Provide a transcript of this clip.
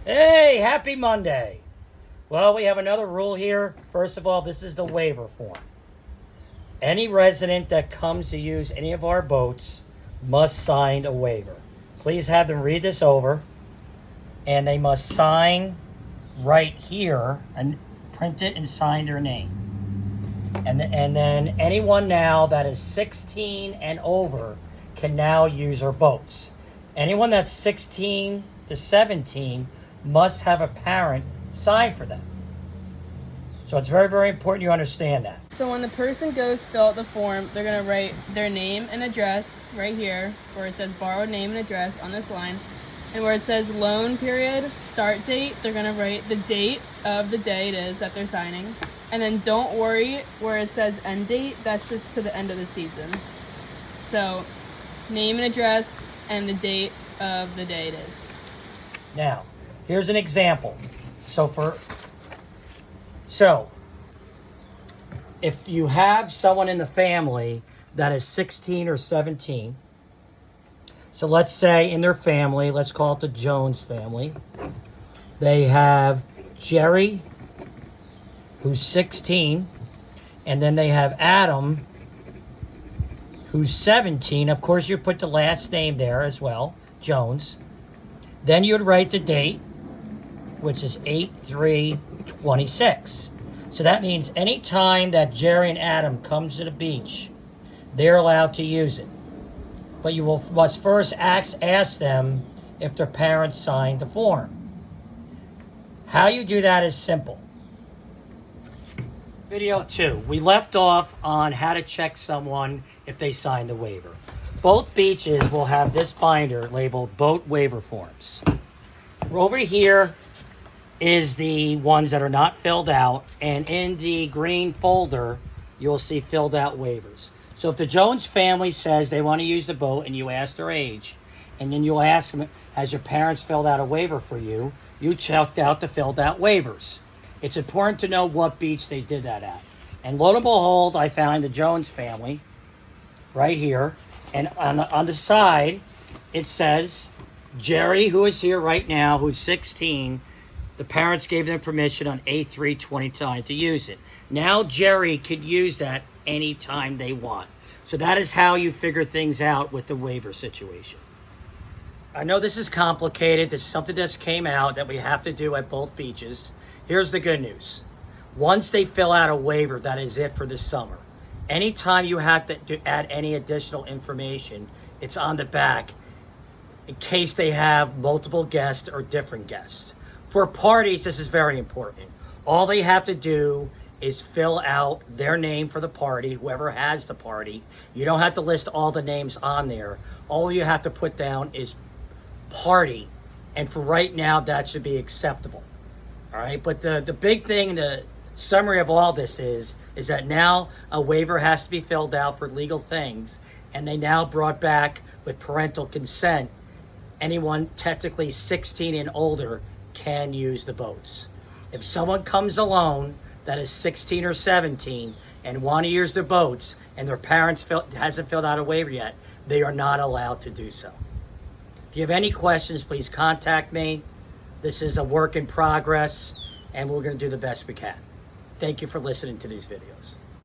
Hey, happy Monday. Well, we have another rule here. First of all, this is the waiver form. Any resident that comes to use any of our boats must sign a waiver. Please have them read this over, and they must sign right here and print it and sign their name. And then anyone now that is 16 and over can now use our boats. Anyone that's 16 to 17 must have a parent sign for them. So it's very, very important you understand that. So when the person goes fill out the form, they're going to write their name and address right here, where it says borrowed name and address on this line. And where it says loan period, start date, they're going to write the date of the day it is that they're signing. And then don't worry, where it says end date, that's just to the end of the season. So name and address and the date of the day it is. Now, here's an example. So if you have someone in the family that is 16 or 17, so let's say in their family, let's call it the Jones family, they have Jerry, who's 16, and then they have Adam, who's 17. Of course, you put the last name there as well, Jones. Then you'd write the date, which is 8/3/26. So that means any time that Jerry and Adam comes to the beach, they're allowed to use it. But you must first ask them if their parents signed the form. How you do that is simple. Video 2, we left off on how to check someone if they signed the waiver. Both beaches will have this binder labeled boat waiver forms. Over here is the ones that are not filled out, and in the green folder you'll see filled out waivers. So if the Jones family says they want to use the boat and you ask their age, and then you'll ask them, has your parents filled out a waiver for you? You checked out the filled out waivers. It's important to know what beach they did that at. And lo and behold, I found the Jones family right here. And on the side, it says, Jerry, who is here right now, who's 16, the parents gave them permission on 8/3/29 to use it. Now Jerry could use that anytime they want. So that is how you figure things out with the waiver situation. I know this is complicated. This is something that came out that we have to do at both beaches. Here's the good news. Once they fill out a waiver, that is it for this summer. Anytime you have to add any additional information, it's on the back in case they have multiple guests or different guests. For parties, this is very important. All they have to do is fill out their name for the party, whoever has the party. You don't have to list all the names on there. All you have to put down is party, and for right now, that should be acceptable. All right, but the big thing, the summary of all this is that now a waiver has to be filled out for legal things, and they now brought back with parental consent, anyone technically 16 and older can use the boats. If someone comes alone that is 16 or 17 and want to use their boats and their parents hasn't filled out a waiver yet, they are not allowed to do so. If you have any questions, please contact me. This is a work in progress, and we're going to do the best we can. Thank you for listening to these videos.